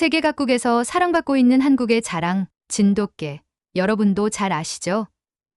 세계 각국에서 사랑받고 있는 한국의 자랑, 진돗개. 여러분도 잘 아시죠?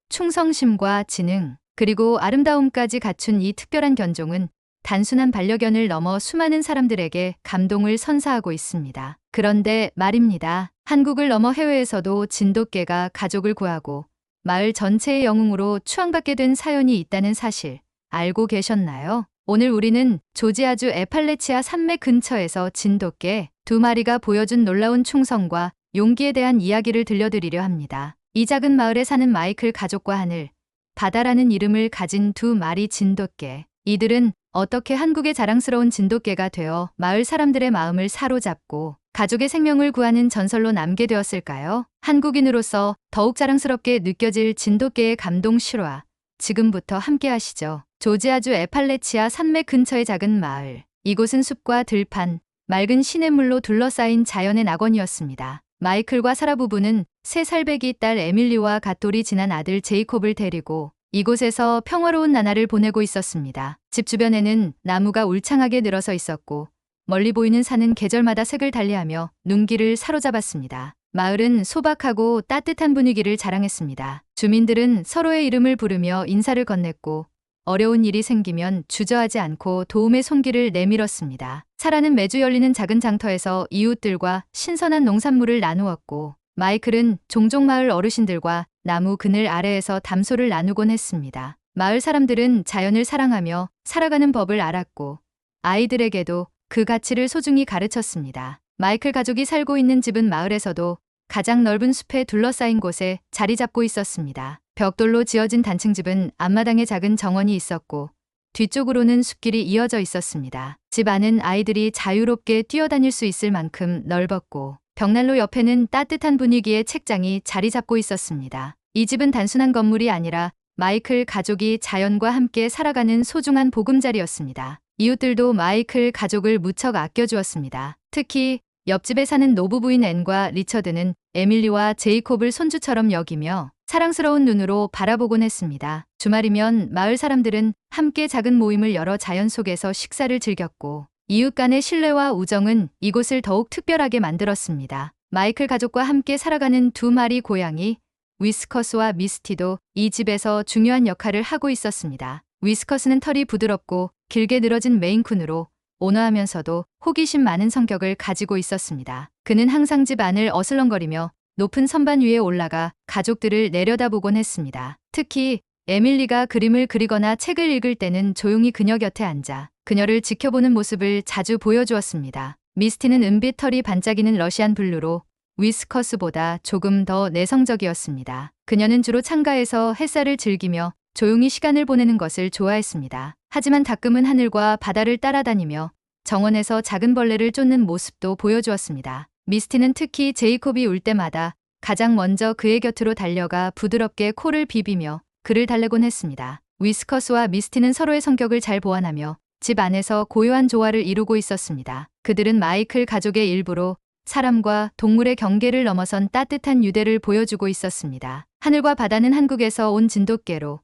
충성심과 지능, 그리고 아름다움까지 갖춘 이 특별한 견종은 단순한 반려견을 넘어 수많은 사람들에게 감동을 선사하고 있습니다. 그런데 말입니다. 한국을 넘어 해외에서도 진돗개가 가족을 구하고 마을 전체의 영웅으로 추앙받게 된 사연이 있다는 사실 알고 계셨나요? 오늘 우리는 조지아주 에팔레치아 산맥 근처에서 진돗개 2마리가 보여준 놀라운 충성과 용기에 대한 이야기를 들려드리려 합니다. 이 작은 마을에 사는 마이클 가족과 하늘, 바다라는 이름을 가진 2마리 진돗개. 이들은 어떻게 한국의 자랑스러운 진돗개가 되어 마을 사람들의 마음을 사로잡고 가족의 생명을 구하는 전설로 남게 되었을까요? 한국인으로서 더욱 자랑스럽게 느껴질 진돗개의 감동 실화. 지금부터 함께 하시죠. 조지아주 에팔레치아 산맥 근처의 작은 마을. 이곳은 숲과 들판, 맑은 시냇물로 둘러싸인 자연의 낙원이었습니다. 마이클과 사라 부부는 3살 배기 딸 에밀리와 갓돌이 지난 아들 제이콥을 데리고 이곳에서 평화로운 나날을 보내고 있었습니다. 집 주변에는 나무가 울창하게 늘어서 있었고 멀리 보이는 산은 계절마다 색을 달리하며 눈길을 사로잡았습니다. 마을은 소박하고 따뜻한 분위기를 자랑했습니다. 주민들은 서로의 이름을 부르며 인사를 건넸고 어려운 일이 생기면 주저하지 않고 도움의 손길을 내밀었습니다. 사라는 매주 열리는 작은 장터에서 이웃들과 신선한 농산물을 나누었고 마이클은 종종 마을 어르신들과 나무 그늘 아래에서 담소를 나누곤 했습니다. 마을 사람들은 자연을 사랑하며 살아가는 법을 알았고 아이들에게도 그 가치를 소중히 가르쳤습니다. 마이클 가족이 살고 있는 집은 마을에서도 가장 넓은 숲에 둘러싸인 곳에 자리 잡고 있었습니다. 벽돌로 지어진 단층집은 앞마당에 작은 정원이 있었고 뒤쪽으로는 숲길이 이어져 있었습니다. 집 안은 아이들이 자유롭게 뛰어다닐 수 있을 만큼 넓었고 벽난로 옆에는 따뜻한 분위기의 책장이 자리 잡고 있었습니다. 이 집은 단순한 건물이 아니라 마이클 가족이 자연과 함께 살아가는 소중한 보금자리였습니다. 이웃들도 마이클 가족을 무척 아껴주었습니다. 특히 옆집에 사는 노부부인 앤과 리처드는 에밀리와 제이콥을 손주처럼 여기며 사랑스러운 눈으로 바라보곤 했습니다. 주말이면 마을 사람들은 함께 작은 모임을 열어 자연 속에서 식사를 즐겼고 이웃 간의 신뢰와 우정은 이곳을 더욱 특별하게 만들었습니다. 마이클 가족과 함께 살아가는 2마리 고양이, 위스커스와 미스티도 이 집에서 중요한 역할을 하고 있었습니다. 위스커스는 털이 부드럽고 길게 늘어진 메인쿤으로 온화하면서도 호기심 많은 성격을 가지고 있었습니다. 그는 항상 집 안을 어슬렁거리며 높은 선반 위에 올라가 가족들을 내려다보곤 했습니다. 특히 에밀리가 그림을 그리거나 책을 읽을 때는 조용히 그녀 곁에 앉아 그녀를 지켜보는 모습을 자주 보여주었습니다. 미스티는 은빛 털이 반짝이는 러시안 블루로 위스커스보다 조금 더 내성적이었습니다. 그녀는 주로 창가에서 햇살을 즐기며 조용히 시간을 보내는 것을 좋아했습니다. 하지만 가끔은 하늘과 바다를 따라다니며 정원에서 작은 벌레를 쫓는 모습도 보여주었습니다. 미스티는 특히 제이콥이 울 때마다 가장 먼저 그의 곁으로 달려가 부드럽게 코를 비비며 그를 달래곤 했습니다. 위스커스와 미스티는 서로의 성격을 잘 보완하며 집 안에서 고요한 조화를 이루고 있었습니다. 그들은 마이클 가족의 일부로 사람과 동물의 경계를 넘어선 따뜻한 유대를 보여주고 있었습니다. 하늘과 바다는 한국에서 온 진돗개로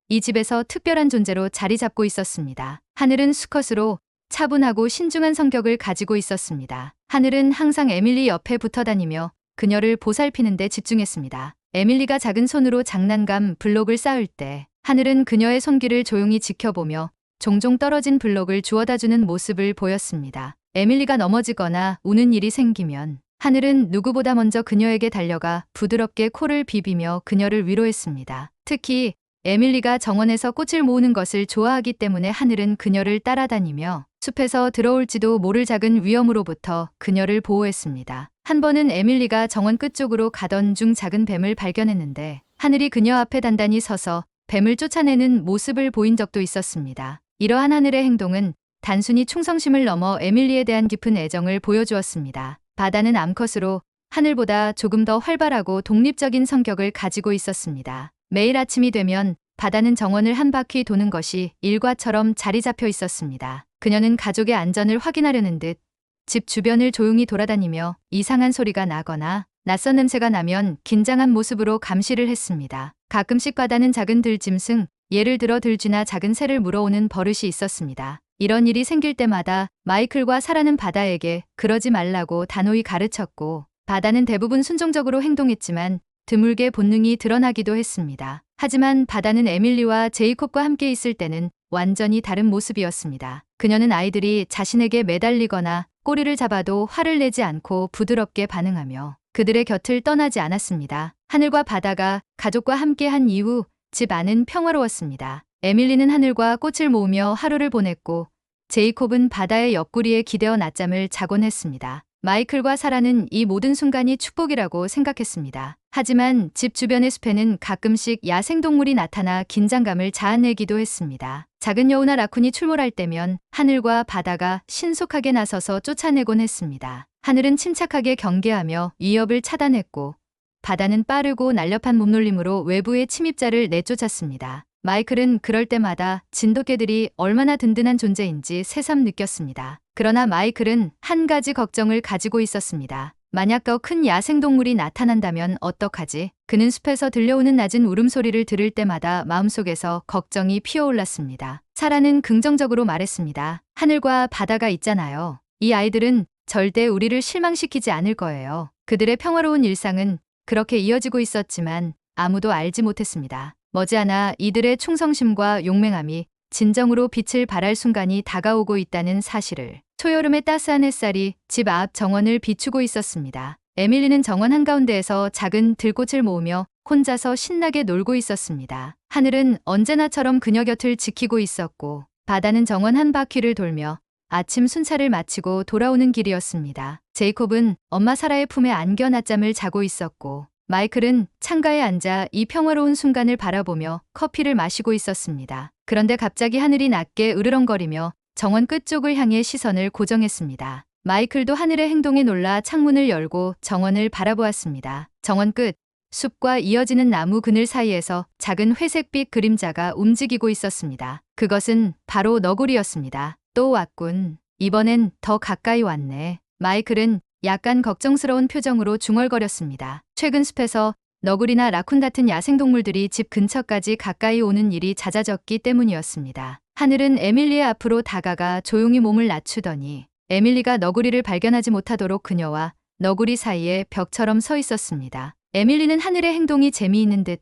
이 집에서 특별한 존재로 자리 잡고 있었습니다. 하늘은 수컷으로 차분하고 신중한 성격을 가지고 있었습니다. 하늘은 항상 에밀리 옆에 붙어 다니며 그녀를 보살피는 데 집중했습니다. 에밀리가 작은 손으로 장난감 블록을 쌓을 때 하늘은 그녀의 손길을 조용히 지켜보며 종종 떨어진 블록을 주워다주는 모습을 보였습니다. 에밀리가 넘어지거나 우는 일이 생기면 하늘은 누구보다 먼저 그녀에게 달려가 부드럽게 코를 비비며 그녀를 위로했습니다. 특히 에밀리가 정원에서 꽃을 모으는 것을 좋아하기 때문에 하늘은 그녀를 따라다니며 숲에서 들어올지도 모를 작은 위험으로부터 그녀를 보호했습니다. 한 번은 에밀리가 정원 끝쪽으로 가던 중 작은 뱀을 발견했는데 하늘이 그녀 앞에 단단히 서서 뱀을 쫓아내는 모습을 보인 적도 있었습니다. 이러한 하늘의 행동은 단순히 충성심을 넘어 에밀리에 대한 깊은 애정을 보여주었습니다. 바다는 암컷으로 하늘보다 조금 더 활발하고 독립적인 성격을 가지고 있었습니다. 매일 아침이 되면 바다는 정원을 한 바퀴 도는 것이 일과처럼 자리 잡혀 있었습니다. 그녀는 가족의 안전을 확인하려는 듯 집 주변을 조용히 돌아다니며 이상한 소리가 나거나 낯선 냄새가 나면 긴장한 모습으로 감시를 했습니다. 가끔씩 바다는 작은 들짐승, 예를 들어 들쥐나 작은 새를 물어오는 버릇이 있었습니다. 이런 일이 생길 때마다 마이클과 사라는 바다에게 그러지 말라고 단호히 가르쳤고, 바다는 대부분 순종적으로 행동했지만 드물게 본능이 드러나기도 했습니다. 하지만 바다는 에밀리와 제이콥과 함께 있을 때는 완전히 다른 모습이었습니다. 그녀는 아이들이 자신에게 매달리거나 꼬리를 잡아도 화를 내지 않고 부드럽게 반응하며 그들의 곁을 떠나지 않았습니다. 하늘과 바다가 가족과 함께한 이후 집 안은 평화로웠습니다. 에밀리는 하늘과 꽃을 모으며 하루를 보냈고, 제이콥은 바다의 옆구리에 기대어 낮잠을 자곤 했습니다. 마이클과 사라는 이 모든 순간이 축복이라고 생각했습니다. 하지만 집 주변의 숲에는 가끔씩 야생동물이 나타나 긴장감을 자아내기도 했습니다. 작은 여우나 라쿤이 출몰할 때면 하늘과 바다가 신속하게 나서서 쫓아내곤 했습니다. 하늘은 침착하게 경계하며 위협을 차단했고, 바다는 빠르고 날렵한 몸놀림으로 외부의 침입자를 내쫓았습니다. 마이클은 그럴 때마다 진돗개들이 얼마나 든든한 존재인지 새삼 느꼈습니다. 그러나 마이클은 한 가지 걱정을 가지고 있었습니다. 만약 더 큰 야생동물이 나타난다면 어떡하지? 그는 숲에서 들려오는 낮은 울음소리를 들을 때마다 마음속에서 걱정이 피어올랐습니다. 사라는 긍정적으로 말했습니다. 하늘과 바다가 있잖아요. 이 아이들은 절대 우리를 실망시키지 않을 거예요. 그들의 평화로운 일상은 그렇게 이어지고 있었지만 아무도 알지 못했습니다. 머지않아 이들의 충성심과 용맹함이 진정으로 빛을 발할 순간이 다가오고 있다는 사실을. 초여름의 따스한 햇살이 집 앞 정원을 비추고 있었습니다. 에밀리는 정원 한가운데에서 작은 들꽃을 모으며 혼자서 신나게 놀고 있었습니다. 하늘은 언제나처럼 그녀 곁을 지키고 있었고, 바다는 정원 한 바퀴를 돌며 아침 순찰을 마치고 돌아오는 길이었습니다. 제이콥은 엄마 사라의 품에 안겨 낮잠을 자고 있었고, 마이클은 창가에 앉아 이 평화로운 순간을 바라보며 커피를 마시고 있었습니다. 그런데 갑자기 하늘이 낮게 으르렁거리며 정원 끝쪽을 향해 시선을 고정했습니다. 마이클도 하늘의 행동에 놀라 창문을 열고 정원을 바라보았습니다. 정원 끝, 숲과 이어지는 나무 그늘 사이에서 작은 회색빛 그림자가 움직이고 있었습니다. 그것은 바로 너구리였습니다. 또 왔군. 이번엔 더 가까이 왔네. 마이클은 약간 걱정스러운 표정으로 중얼거렸습니다. 최근 숲에서 너구리나 라쿤 같은 야생동물들이 집 근처까지 가까이 오는 일이 잦아졌기 때문이었습니다. 하늘은 에밀리의 앞으로 다가가 조용히 몸을 낮추더니 에밀리가 너구리를 발견하지 못하도록 그녀와 너구리 사이에 벽처럼 서 있었습니다. 에밀리는 하늘의 행동이 재미있는 듯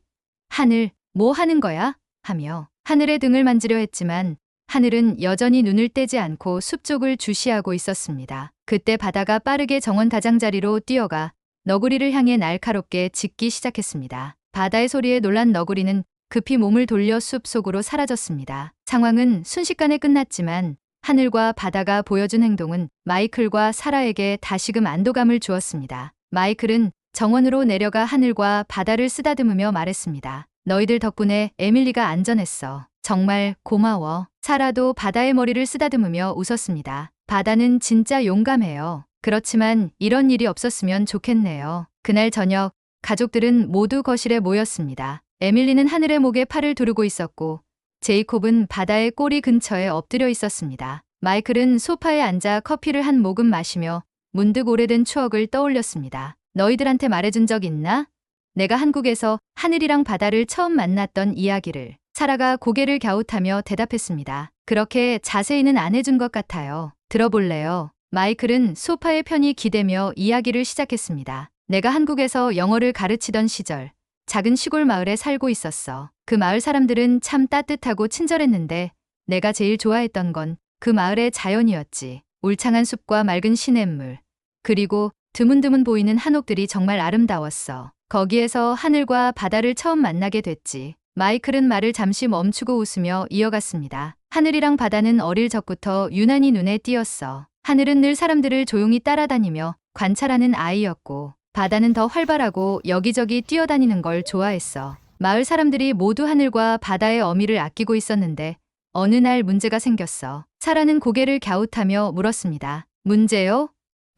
"하늘, 뭐 하는 거야?" 하며 하늘의 등을 만지려 했지만 하늘은 여전히 눈을 떼지 않고 숲 쪽을 주시하고 있었습니다. 그때 바다가 빠르게 정원 가장자리로 뛰어가 너구리를 향해 날카롭게 짖기 시작했습니다. 바다의 소리에 놀란 너구리는 급히 몸을 돌려 숲 속으로 사라졌습니다. 상황은 순식간에 끝났지만 하늘과 바다가 보여준 행동은 마이클과 사라에게 다시금 안도감을 주었습니다. 마이클은 정원으로 내려가 하늘과 바다를 쓰다듬으며 말했습니다. 너희들 덕분에 에밀리가 안전했어. 정말 고마워. 사라도 바다의 머리를 쓰다듬으며 웃었습니다. 바다는 진짜 용감해요. 그렇지만 이런 일이 없었으면 좋겠네요. 그날 저녁, 가족들은 모두 거실에 모였습니다. 에밀리는 하늘의 목에 팔을 두르고 있었고, 제이콥은 바다의 꼬리 근처에 엎드려 있었습니다. 마이클은 소파에 앉아 커피를 한 모금 마시며 문득 오래된 추억을 떠올렸습니다. 너희들한테 말해준 적 있나? 내가 한국에서 하늘이랑 바다를 처음 만났던 이야기를. 사라가 고개를 갸웃하며 대답했습니다. 그렇게 자세히는 안 해준 것 같아요. 들어볼래요? 마이클은 소파에 편히 기대며 이야기를 시작했습니다. 내가 한국에서 영어를 가르치던 시절, 작은 시골 마을에 살고 있었어. 그 마을 사람들은 참 따뜻하고 친절했는데 내가 제일 좋아했던 건 그 마을의 자연이었지. 울창한 숲과 맑은 시냇물, 그리고 드문드문 보이는 한옥들이 정말 아름다웠어. 거기에서 하늘과 바다를 처음 만나게 됐지. 마이클은 말을 잠시 멈추고 웃으며 이어갔습니다. 하늘이랑 바다는 어릴 적부터 유난히 눈에 띄었어. 하늘은 늘 사람들을 조용히 따라다니며 관찰하는 아이였고, 바다는 더 활발하고 여기저기 뛰어다니는 걸 좋아했어. 마을 사람들이 모두 하늘과 바다의 어미를 아끼고 있었는데 어느 날 문제가 생겼어. 사라는 고개를 갸웃하며 물었습니다. 문제요?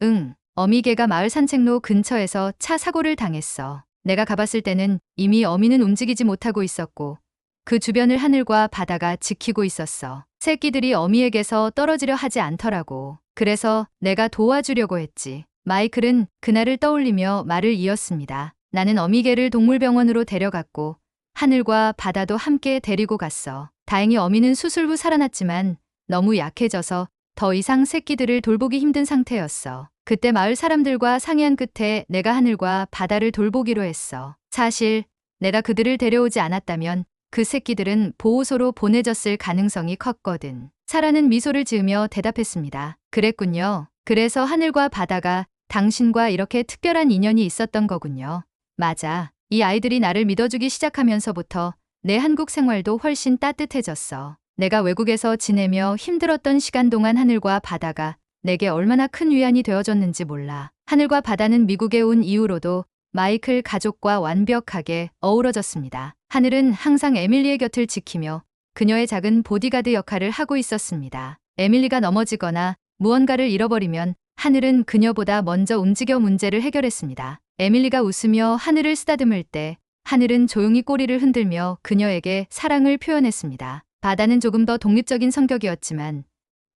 응. 어미개가 마을 산책로 근처에서 차 사고를 당했어. 내가 가봤을 때는 이미 어미는 움직이지 못하고 있었고, 그 주변을 하늘과 바다가 지키고 있었어. 새끼들이 어미에게서 떨어지려 하지 않더라고. 그래서 내가 도와주려고 했지. 마이클은 그날을 떠올리며 말을 이었습니다. 나는 어미개를 동물병원으로 데려갔고 하늘과 바다도 함께 데리고 갔어. 다행히 어미는 수술 후 살아났지만 너무 약해져서 더 이상 새끼들을 돌보기 힘든 상태였어. 그때 마을 사람들과 상의한 끝에 내가 하늘과 바다를 돌보기로 했어. 사실 내가 그들을 데려오지 않았다면 그 새끼들은 보호소로 보내졌을 가능성이 컸거든. 사라는 미소를 지으며 대답했습니다. 그랬군요. 그래서 하늘과 바다가 당신과 이렇게 특별한 인연이 있었던 거군요. 맞아. 이 아이들이 나를 믿어주기 시작하면서부터 내 한국 생활도 훨씬 따뜻해졌어. 내가 외국에서 지내며 힘들었던 시간 동안 하늘과 바다가 내게 얼마나 큰 위안이 되어줬는지 몰라. 하늘과 바다는 미국에 온 이후로도 마이클 가족과 완벽하게 어우러졌습니다. 하늘은 항상 에밀리의 곁을 지키며 그녀의 작은 보디가드 역할을 하고 있었습니다. 에밀리가 넘어지거나 무언가를 잃어버리면 하늘은 그녀보다 먼저 움직여 문제를 해결했습니다. 에밀리가 웃으며 하늘을 쓰다듬을 때 하늘은 조용히 꼬리를 흔들며 그녀에게 사랑을 표현했습니다. 바다는 조금 더 독립적인 성격이었지만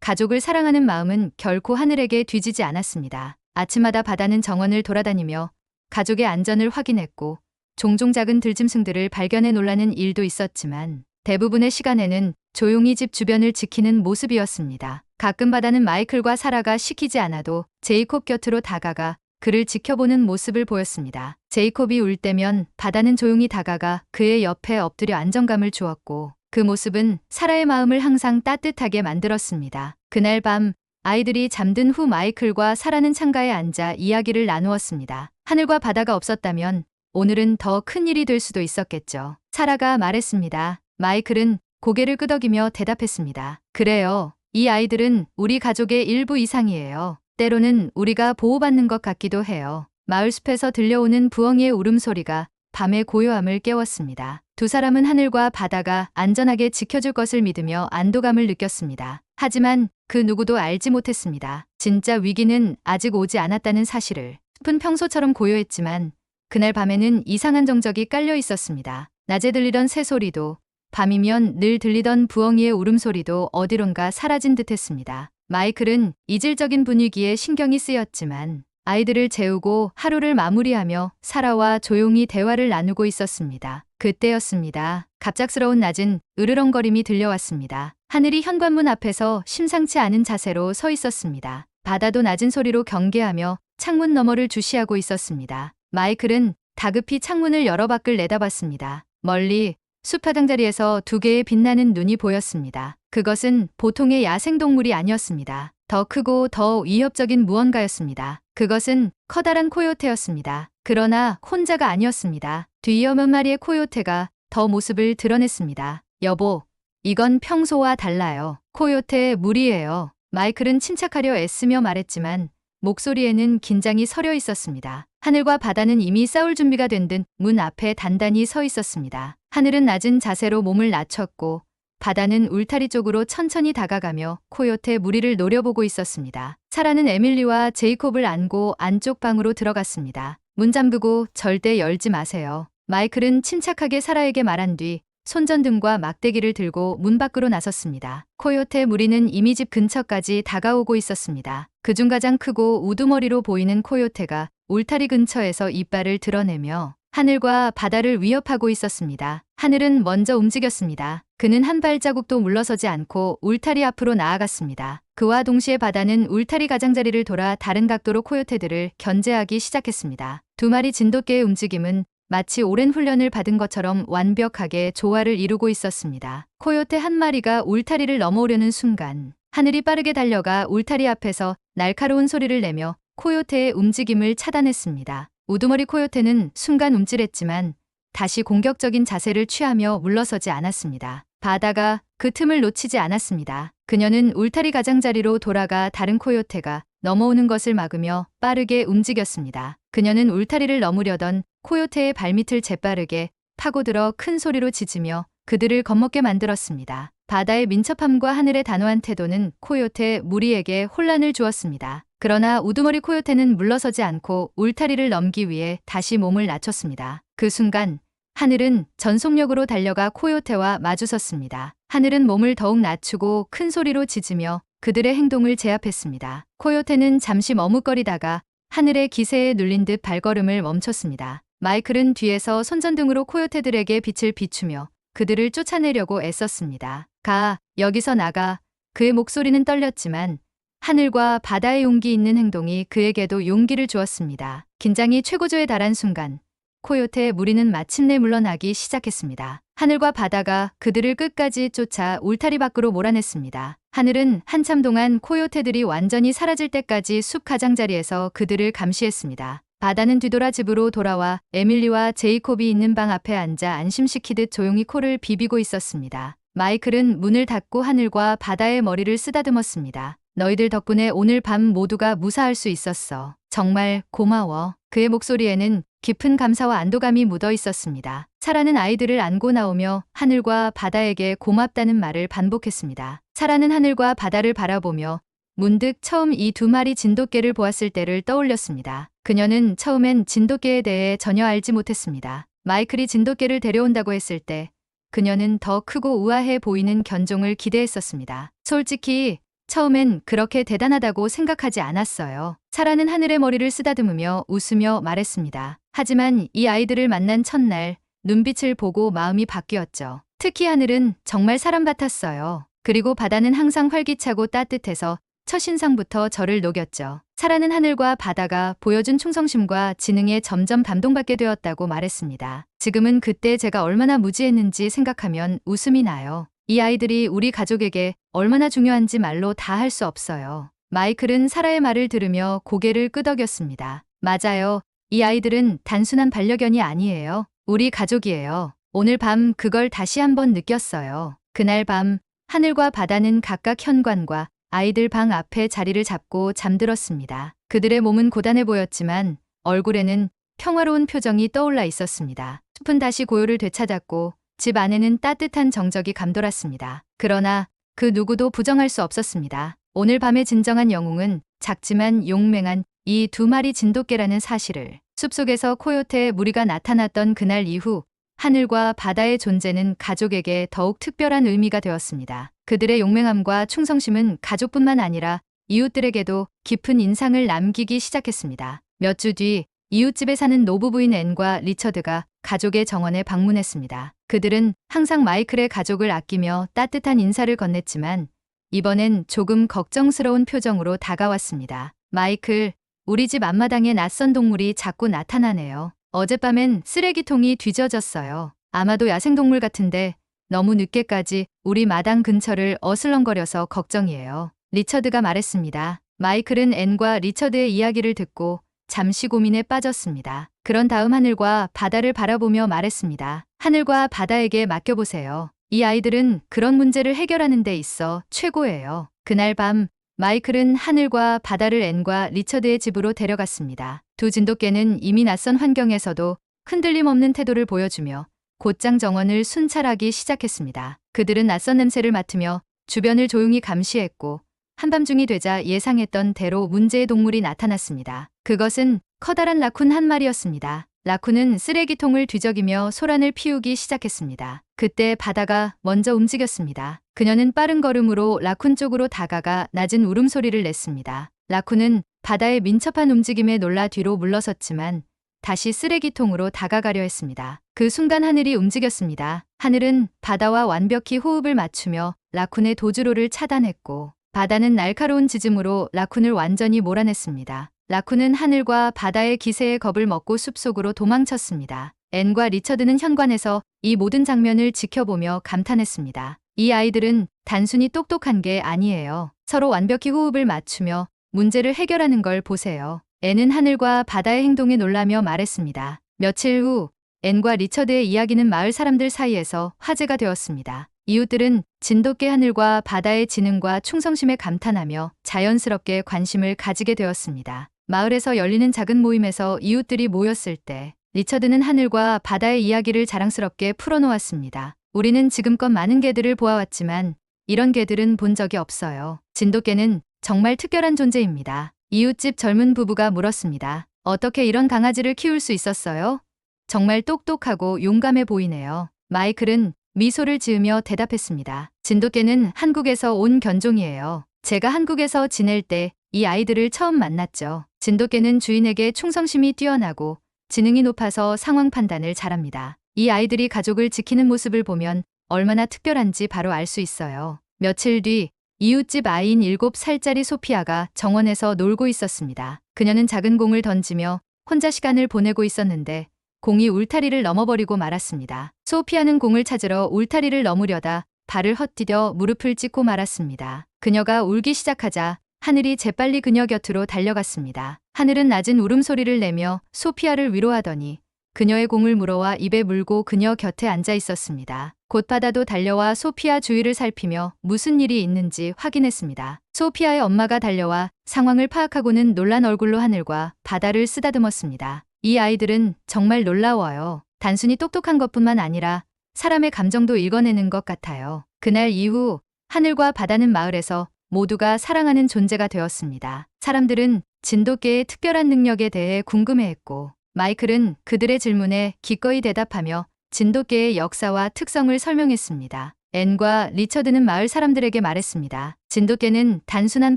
가족을 사랑하는 마음은 결코 하늘에게 뒤지지 않았습니다. 아침마다 바다는 정원을 돌아다니며 가족의 안전을 확인했고 종종 작은 들짐승들을 발견해 놀라는 일도 있었지만 대부분의 시간에는 조용히 집 주변을 지키는 모습이었습니다. 가끔 바다는 마이클과 사라가 시키지 않아도 제이콥 곁으로 다가가 그를 지켜보는 모습을 보였습니다. 제이콥이 울 때면 바다는 조용히 다가가 그의 옆에 엎드려 안정감을 주었고 그 모습은 사라의 마음을 항상 따뜻하게 만들었습니다. 그날 밤 아이들이 잠든 후 마이클과 사라는 창가에 앉아 이야기를 나누었습니다. 하늘과 바다가 없었다면 오늘은 더 큰 일이 될 수도 있었겠죠. 사라가 말했습니다. 마이클은 고개를 끄덕이며 대답했습니다. 그래요. 이 아이들은 우리 가족의 일부 이상이에요. 때로는 우리가 보호받는 것 같기도 해요. 마을숲에서 들려오는 부엉이의 울음소리가 밤의 고요함을 깨웠습니다. 두 사람은 하늘과 바다가 안전하게 지켜줄 것을 믿으며 안도감을 느꼈습니다. 하지만 그 누구도 알지 못했습니다. 진짜 위기는 아직 오지 않았다는 사실을. 숲은 평소처럼 고요했지만 그날 밤에는 이상한 정적이 깔려 있었습니다. 낮에 들리던 새소리도 밤이면 늘 들리던 부엉이의 울음소리도 어디론가 사라진 듯했습니다. 마이클은 이질적인 분위기에 신경이 쓰였지만 아이들을 재우고 하루를 마무리하며 사라와 조용히 대화를 나누고 있었습니다. 그때였습니다. 갑작스러운 낮은 으르렁거림이 들려왔습니다. 하늘이 현관문 앞에서 심상치 않은 자세로 서 있었습니다. 바다도 낮은 소리로 경계하며 창문 너머를 주시하고 있었습니다. 마이클은 다급히 창문을 열어 밖을 내다봤습니다. 멀리 숲화장자리에서 두 개의 빛나는 눈이 보였습니다. 그것은 보통의 야생동물이 아니었습니다. 더 크고 더 위협적인 무언가였습니다. 그것은 커다란 코요테였습니다. 그러나 혼자가 아니었습니다. 뒤이어 몇 마리의 코요테가 더 모습을 드러냈습니다. 여보, 이건 평소와 달라요. 코요테의 무리예요. 마이클은 침착하려 애쓰며 말했지만 목소리에는 긴장이 서려 있었습니다. 하늘과 바다는 이미 싸울 준비가 된 듯 문 앞에 단단히 서 있었습니다. 하늘은 낮은 자세로 몸을 낮췄고 바다는 울타리 쪽으로 천천히 다가가며 코요테 무리를 노려보고 있었습니다. 사라는 에밀리와 제이콥을 안고 안쪽 방으로 들어갔습니다. 문 잠그고 절대 열지 마세요. 마이클은 침착하게 사라에게 말한 뒤 손전등과 막대기를 들고 문 밖으로 나섰습니다. 코요테 무리는 이미 집 근처까지 다가오고 있었습니다. 그중 가장 크고 우두머리로 보이는 코요테가 울타리 근처에서 이빨을 드러내며 하늘과 바다를 위협하고 있었습니다. 하늘은 먼저 움직였습니다. 그는 한 발자국도 물러서지 않고 울타리 앞으로 나아갔습니다. 그와 동시에 바다는 울타리 가장자리를 돌아 다른 각도로 코요테들을 견제하기 시작했습니다. 두 마리 진돗개의 움직임은 마치 오랜 훈련을 받은 것처럼 완벽하게 조화를 이루고 있었습니다. 코요테 한 마리가 울타리를 넘어오려는 순간 하늘이 빠르게 달려가 울타리 앞에서 날카로운 소리를 내며 코요테의 움직임을 차단했습니다. 우두머리 코요테는 순간 움찔했지만 다시 공격적인 자세를 취하며 물러서지 않았습니다. 바다가 그 틈을 놓치지 않았습니다. 그녀는 울타리 가장자리로 돌아가 다른 코요테가 넘어오는 것을 막으며 빠르게 움직였습니다. 그녀는 울타리를 넘으려던 코요테의 발밑을 재빠르게 파고들어 큰 소리로 짖으며 그들을 겁먹게 만들었습니다. 바다의 민첩함과 하늘의 단호한 태도는 코요테 무리에게 혼란을 주었습니다. 그러나 우두머리 코요테는 물러서지 않고 울타리를 넘기 위해 다시 몸을 낮췄습니다. 그 순간 하늘은 전속력으로 달려가 코요테와 마주섰습니다. 하늘은 몸을 더욱 낮추고 큰 소리로 짖으며 그들의 행동을 제압했습니다. 코요테는 잠시 머뭇거리다가 하늘의 기세에 눌린 듯 발걸음을 멈췄습니다. 마이클은 뒤에서 손전등으로 코요테들에게 빛을 비추며 그들을 쫓아내려고 애썼습니다. 가, 여기서 나가. 그의 목소리는 떨렸지만 하늘과 바다의 용기 있는 행동이 그에게도 용기를 주었습니다. 긴장이 최고조에 달한 순간 코요테 무리는 마침내 물러나기 시작했습니다. 하늘과 바다가 그들을 끝까지 쫓아 울타리 밖으로 몰아냈습니다. 하늘은 한참 동안 코요테들이 완전히 사라질 때까지 숲 가장자리에서 그들을 감시했습니다. 바다는 뒤돌아 집으로 돌아와 에밀리와 제이콥이 있는 방 앞에 앉아 안심시키듯 조용히 코를 비비고 있었습니다. 마이클은 문을 닫고 하늘과 바다의 머리를 쓰다듬었습니다. 너희들 덕분에 오늘 밤 모두가 무사할 수 있었어. 정말 고마워. 그의 목소리에는 깊은 감사와 안도감이 묻어 있었습니다. 사라는 아이들을 안고 나오며 하늘과 바다에게 고맙다는 말을 반복했습니다. 사라는 하늘과 바다를 바라보며 문득 처음 이 두 마리 진돗개를 보았을 때를 떠올렸습니다. 그녀는 처음엔 진돗개에 대해 전혀 알지 못했습니다. 마이클이 진돗개를 데려온다고 했을 때 그녀는 더 크고 우아해 보이는 견종을 기대했었습니다. 솔직히 처음엔 그렇게 대단하다고 생각하지 않았어요. 사라는 하늘의 머리를 쓰다듬으며 웃으며 말했습니다. 하지만 이 아이들을 만난 첫날 눈빛을 보고 마음이 바뀌었죠. 특히 하늘은 정말 사람 같았어요. 그리고 바다는 항상 활기차고 따뜻해서 첫인상부터 저를 녹였죠. 사라는 하늘과 바다가 보여준 충성심과 지능에 점점 감동받게 되었다고 말했습니다. 지금은 그때 제가 얼마나 무지했는지 생각하면 웃음이 나요. 이 아이들이 우리 가족에게 얼마나 중요한지 말로 다 할 수 없어요. 마이클은 사라의 말을 들으며 고개를 끄덕였습니다. 맞아요. 이 아이들은 단순한 반려견이 아니에요. 우리 가족이에요. 오늘 밤 그걸 다시 한번 느꼈어요. 그날 밤 하늘과 바다는 각각 현관과 아이들 방 앞에 자리를 잡고 잠들었습니다. 그들의 몸은 고단해 보였지만 얼굴에는 평화로운 표정이 떠올라 있었습니다. 숲은 다시 고요를 되찾았고 집 안에는 따뜻한 정적이 감돌았습니다. 그러나 그 누구도 부정할 수 없었습니다. 오늘 밤의 진정한 영웅은 작지만 용맹한 이 두 마리 진돗개라는 사실을. 숲속에서 코요테의 무리가 나타났던 그날 이후 하늘과 바다의 존재는 가족에게 더욱 특별한 의미가 되었습니다. 그들의 용맹함과 충성심은 가족뿐만 아니라 이웃들에게도 깊은 인상을 남기기 시작했습니다. 몇 주 뒤 이웃집에 사는 노부부인 앤과 리처드가 가족의 정원에 방문했습니다. 그들은 항상 마이클의 가족을 아끼며 따뜻한 인사를 건넸지만 이번엔 조금 걱정스러운 표정으로 다가왔습니다. 마이클, 우리 집 앞마당에 낯선 동물이 자꾸 나타나네요. 어젯밤엔 쓰레기통이 뒤져졌어요. 아마도 야생동물 같은데 너무 늦게까지 우리 마당 근처를 어슬렁거려서 걱정이에요. 리처드가 말했습니다. 마이클은 앤과 리처드의 이야기를 듣고 잠시 고민에 빠졌습니다. 그런 다음 하늘과 바다를 바라보며 말했습니다. 하늘과 바다에게 맡겨보세요. 이 아이들은 그런 문제를 해결하는 데 있어 최고예요. 그날 밤 마이클은 하늘과 바다를 앤과 리처드의 집으로 데려갔습니다. 두 진돗개는 이미 낯선 환경에서도 흔들림 없는 태도를 보여주며 곧장 정원을 순찰하기 시작했습니다. 그들은 낯선 냄새를 맡으며 주변을 조용히 감시했고 한밤중이 되자 예상했던 대로 문제의 동물이 나타났습니다. 그것은 커다란 라쿤 한 마리였습니다. 라쿤은 쓰레기통을 뒤적이며 소란을 피우기 시작했습니다. 그때 바다가 먼저 움직였습니다. 그녀는 빠른 걸음으로 라쿤 쪽으로 다가가 낮은 울음소리를 냈습니다. 라쿤은 바다의 민첩한 움직임에 놀라 뒤로 물러섰지만 다시 쓰레기통으로 다가가려 했습니다. 그 순간 하늘이 움직였습니다. 하늘은 바다와 완벽히 호흡을 맞추며 라쿤의 도주로를 차단했고 바다는 날카로운 짖음으로 라쿤을 완전히 몰아냈습니다. 라쿤은 하늘과 바다의 기세에 겁을 먹고 숲속으로 도망쳤습니다. 앤과 리처드는 현관에서 이 모든 장면을 지켜보며 감탄했습니다. 이 아이들은 단순히 똑똑한 게 아니에요. 서로 완벽히 호흡을 맞추며 문제를 해결하는 걸 보세요. 앤은 하늘과 바다의 행동에 놀라며 말했습니다. 며칠 후 앤과 리처드의 이야기는 마을 사람들 사이에서 화제가 되었습니다. 이웃들은 진돗개 하늘과 바다의 지능과 충성심에 감탄하며 자연스럽게 관심을 가지게 되었습니다. 마을에서 열리는 작은 모임에서 이웃들이 모였을 때 리처드는 하늘과 바다의 이야기를 자랑스럽게 풀어놓았습니다. 우리는 지금껏 많은 개들을 보아왔지만 이런 개들은 본 적이 없어요. 진돗개는 정말 특별한 존재입니다. 이웃집 젊은 부부가 물었습니다. 어떻게 이런 강아지를 키울 수 있었어요? 정말 똑똑하고 용감해 보이네요. 마이클은 미소를 지으며 대답했습니다. 진돗개는 한국에서 온 견종이에요. 제가 한국에서 지낼 때 이 아이들을 처음 만났죠. 진돗개는 주인에게 충성심이 뛰어나고 지능이 높아서 상황 판단을 잘합니다. 이 아이들이 가족을 지키는 모습을 보면 얼마나 특별한지 바로 알 수 있어요. 며칠 뒤 이웃집 아이인 7살짜리 소피아가 정원에서 놀고 있었습니다. 그녀는 작은 공을 던지며 혼자 시간을 보내고 있었는데 공이 울타리를 넘어버리고 말았습니다. 소피아는 공을 찾으러 울타리를 넘으려다 발을 헛디뎌 무릎을 찢고 말았습니다. 그녀가 울기 시작하자 하늘이 재빨리 그녀 곁으로 달려갔습니다. 하늘은 낮은 울음소리를 내며 소피아를 위로하더니 그녀의 공을 물어와 입에 물고 그녀 곁에 앉아 있었습니다. 곧 바다도 달려와 소피아 주위를 살피며 무슨 일이 있는지 확인했습니다. 소피아의 엄마가 달려와 상황을 파악하고는 놀란 얼굴로 하늘과 바다를 쓰다듬었습니다. 이 아이들은 정말 놀라워요. 단순히 똑똑한 것뿐만 아니라 사람의 감정도 읽어내는 것 같아요. 그날 이후 하늘과 바다는 마을에서 모두가 사랑하는 존재가 되었습니다. 사람들은 진돗개의 특별한 능력에 대해 궁금해했고 마이클은 그들의 질문에 기꺼이 대답하며 진돗개의 역사와 특성을 설명했습니다. 앤과 리처드는 마을 사람들에게 말했습니다. 진돗개는 단순한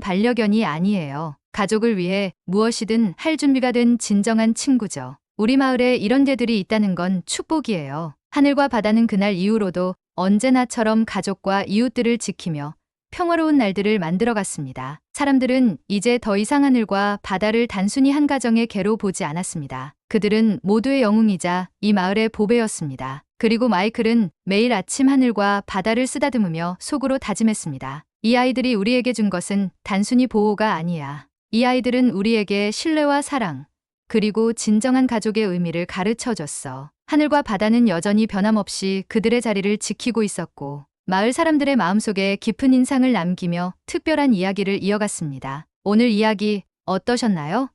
반려견이 아니에요. 가족을 위해 무엇이든 할 준비가 된 진정한 친구죠. 우리 마을에 이런 개들이 있다는 건 축복이에요. 하늘과 바다는 그날 이후로도 언제나처럼 가족과 이웃들을 지키며 평화로운 날들을 만들어갔습니다. 사람들은 이제 더 이상 하늘과 바다를 단순히 한 가정의 개로 보지 않았습니다. 그들은 모두의 영웅이자 이 마을의 보배였습니다. 그리고 마이클은 매일 아침 하늘과 바다를 쓰다듬으며 속으로 다짐했습니다. 이 아이들이 우리에게 준 것은 단순히 보호가 아니야. 이 아이들은 우리에게 신뢰와 사랑, 그리고 진정한 가족의 의미를 가르쳐줬어. 하늘과 바다는 여전히 변함없이 그들의 자리를 지키고 있었고 마을 사람들의 마음속에 깊은 인상을 남기며 특별한 이야기를 이어갔습니다. 오늘 이야기 어떠셨나요?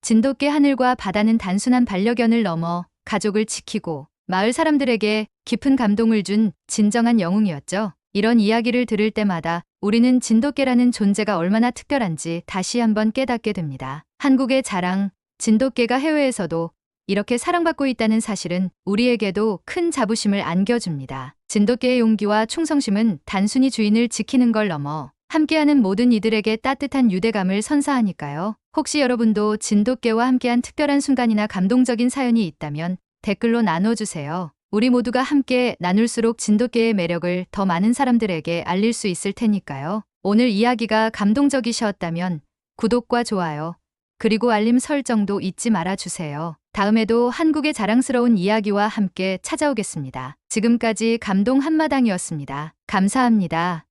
진돗개 하늘과 바다는 단순한 반려견을 넘어 가족을 지키고 마을 사람들에게 깊은 감동을 준 진정한 영웅이었죠. 이런 이야기를 들을 때마다 우리는 진돗개라는 존재가 얼마나 특별한지 다시 한번 깨닫게 됩니다. 한국의 자랑, 진돗개가 해외에서도 이렇게 사랑받고 있다는 사실은 우리에게도 큰 자부심을 안겨줍니다. 진돗개의 용기와 충성심은 단순히 주인을 지키는 걸 넘어 함께하는 모든 이들에게 따뜻한 유대감을 선사하니까요. 혹시 여러분도 진돗개와 함께한 특별한 순간이나 감동적인 사연이 있다면 댓글로 나눠주세요. 우리 모두가 함께 나눌수록 진돗개의 매력을 더 많은 사람들에게 알릴 수 있을 테니까요. 오늘 이야기가 감동적이셨다면 구독과 좋아요, 그리고 알림 설정도 잊지 말아주세요. 다음에도 한국의 자랑스러운 이야기와 함께 찾아오겠습니다. 지금까지 감동 한마당이었습니다. 감사합니다.